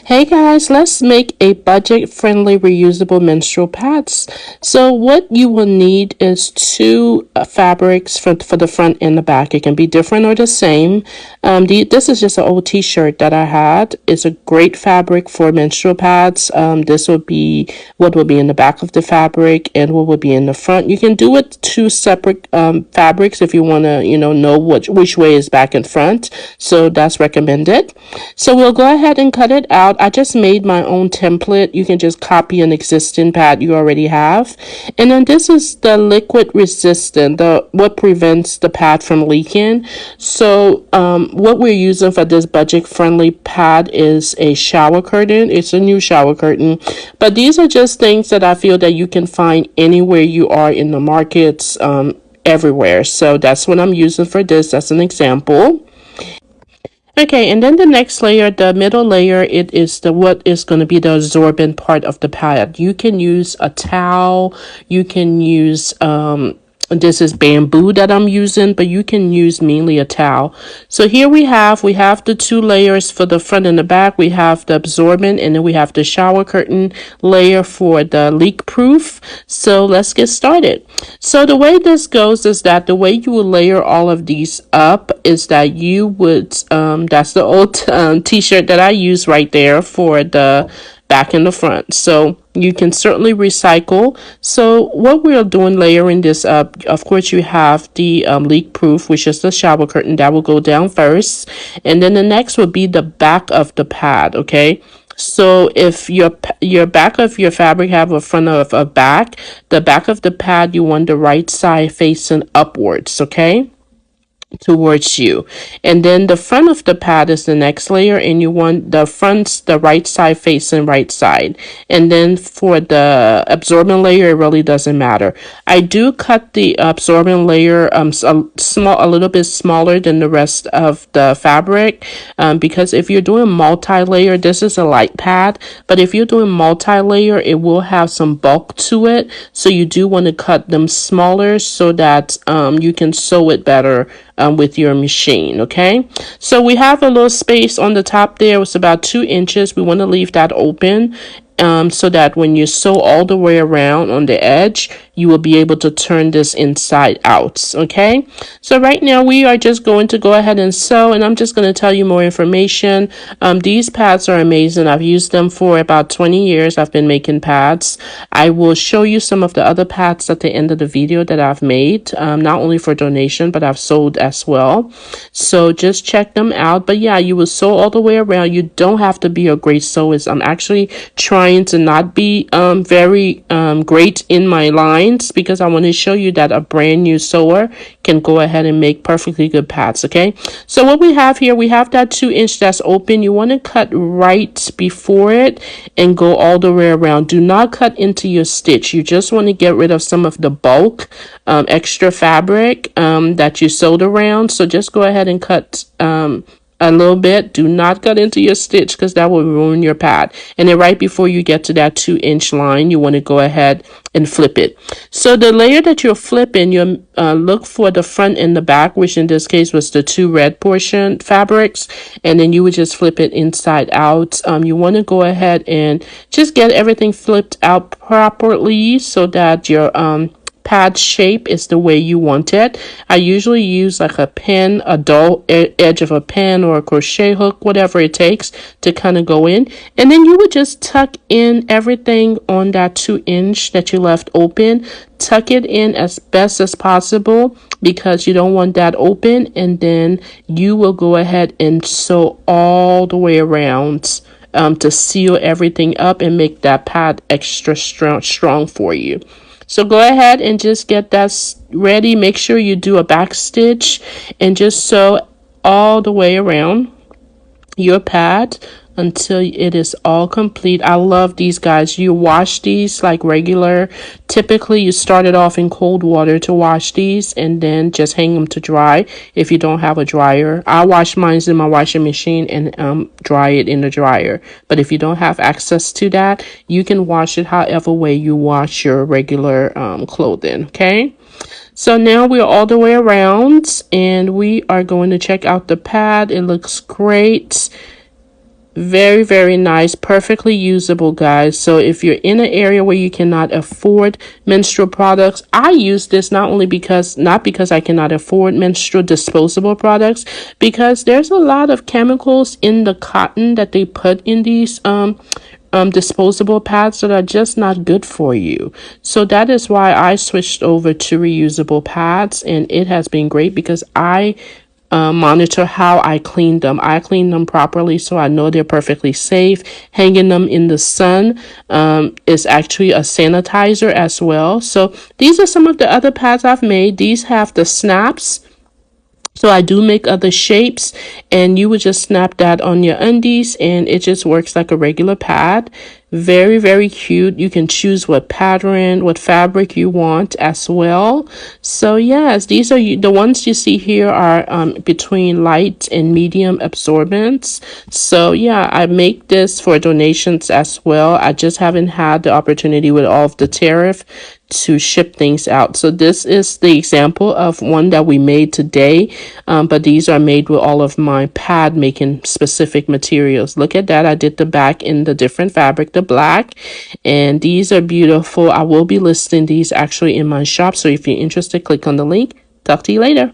Hey guys, let's make a budget-friendly reusable menstrual pads. So what you will need is two fabrics for the front and the back. It can be different or the same. This is just an old t-shirt that I had. It's a great fabric for menstrual pads. This will be what will be in the back of the fabric and what will be in the front. You can do it two separate fabrics if you want to, know which way is back and front. So that's recommended. So we'll go ahead and cut it out. I just made my own template. You can just copy an existing pad you already have. And then this is the liquid resistant, what prevents the pad from leaking. So what we're using for this budget friendly pad is a shower curtain. It's a new shower curtain. But these are just things that I feel that you can find anywhere you are in the markets, everywhere. So that's what I'm using for this. That's an example. Okay, and then the next layer, the middle layer, it is what is going to be the absorbent part of the pad. You can use a towel, you can use this is bamboo that I'm using, but you can use mainly a towel. So here we have the two layers for the front and the back. We have the absorbent, and then we have the shower curtain layer for the leak proof. So let's get started. So the way this goes is that the way you will layer all of these up is that you would that's the old t-shirt that I use right there for the back and the front. So you can certainly recycle. So what we're doing layering this up, of course you have the leak proof, which is the shower curtain that will go down first, and then the next will be the back of the pad. Okay, so if your back of your fabric have a front of a back, the back of the pad you want the right side facing upwards, okay, towards you. And then the front of the pad is the next layer, and you want the right side facing right side. And then for the absorbent layer, it really doesn't matter. I do cut the absorbent layer a little bit smaller than the rest of the fabric, because if you're doing multi-layer, this is a light pad, but if you're doing multi-layer, it will have some bulk to it. So you do want to cut them smaller so that you can sew it better with your machine. Okay, so we have a little space on the top there. It's about 2 inches. We want to leave that open so that when you sew all the way around on the edge, you will be able to turn this inside out. Okay, so right now we are just going to go ahead and sew, and I'm just going to tell you more information. These pads are amazing. I've used them for about 20 years. I've been making pads. I will show you some of the other pads at the end of the video that I've made, not only for donation, but I've sold as well. So just check them out. But yeah, you will sew all the way around. You don't have to be a great sewist. I'm actually trying to not be very great in my lines, because I want to show you that a brand new sewer can go ahead and make perfectly good pads. Okay, so what we have here, we have that 2-inch that's open. You want to cut right before it and go all the way around. Do not cut into your stitch. You just want to get rid of some of the bulk extra fabric that you sewed around. So just go ahead and cut a little bit. Do not cut into your stitch, because that will ruin your pad. And then right before you get to that 2-inch line, you want to go ahead and flip it. So the layer that you're flipping, you look for the front and the back, which in this case was the 2 red portion fabrics, and then you would just flip it inside out. You want to go ahead and just get everything flipped out properly so that your pad shape is the way you want it. I usually use like a pen, a dull edge of a pen, or a crochet hook, whatever it takes to kind of go in. And then you would just tuck in everything on that 2-inch that you left open. Tuck it in as best as possible, because you don't want that open. And then you will go ahead and sew all the way around to seal everything up and make that pad extra strong for you. So go ahead and just get that ready. Make sure you do a back stitch and just sew all the way around your pad until it is all complete. I love these guys. You wash these like regular. Typically you start it off in cold water to wash these, and then just hang them to dry if you don't have a dryer. I wash mine in my washing machine and dry it in the dryer. But if you don't have access to that, you can wash it however way you wash your regular clothing. Okay, so now we're all the way around, and we are going to check out the pad. It looks great. Very, very nice, perfectly usable, guys. So if you're in an area where you cannot afford menstrual products, I use this not because I cannot afford menstrual disposable products, because there's a lot of chemicals in the cotton that they put in these disposable pads that are just not good for you. So that is why I switched over to reusable pads, and it has been great because I monitor how I clean them. I clean them properly so I know they're perfectly safe. Hanging them in the sun is actually a sanitizer as well. So these are some of the other pads I've made. These have the snaps. So I do make other shapes, and you would just snap that on your undies and it just works like a regular pad. Very, very cute. You can choose what pattern, what fabric you want as well. So yes, these are the ones you see here are between light and medium absorbance. So yeah, I make this for donations as well. I just haven't had the opportunity with all of the tariff to ship things out. So this is the example of one that we made today, but these are made with all of my pad making specific materials. Look at that. I did the back in the different fabric, the black, and these are beautiful. I will be listing these actually in my shop, so if you're interested, click on the link. Talk to you later.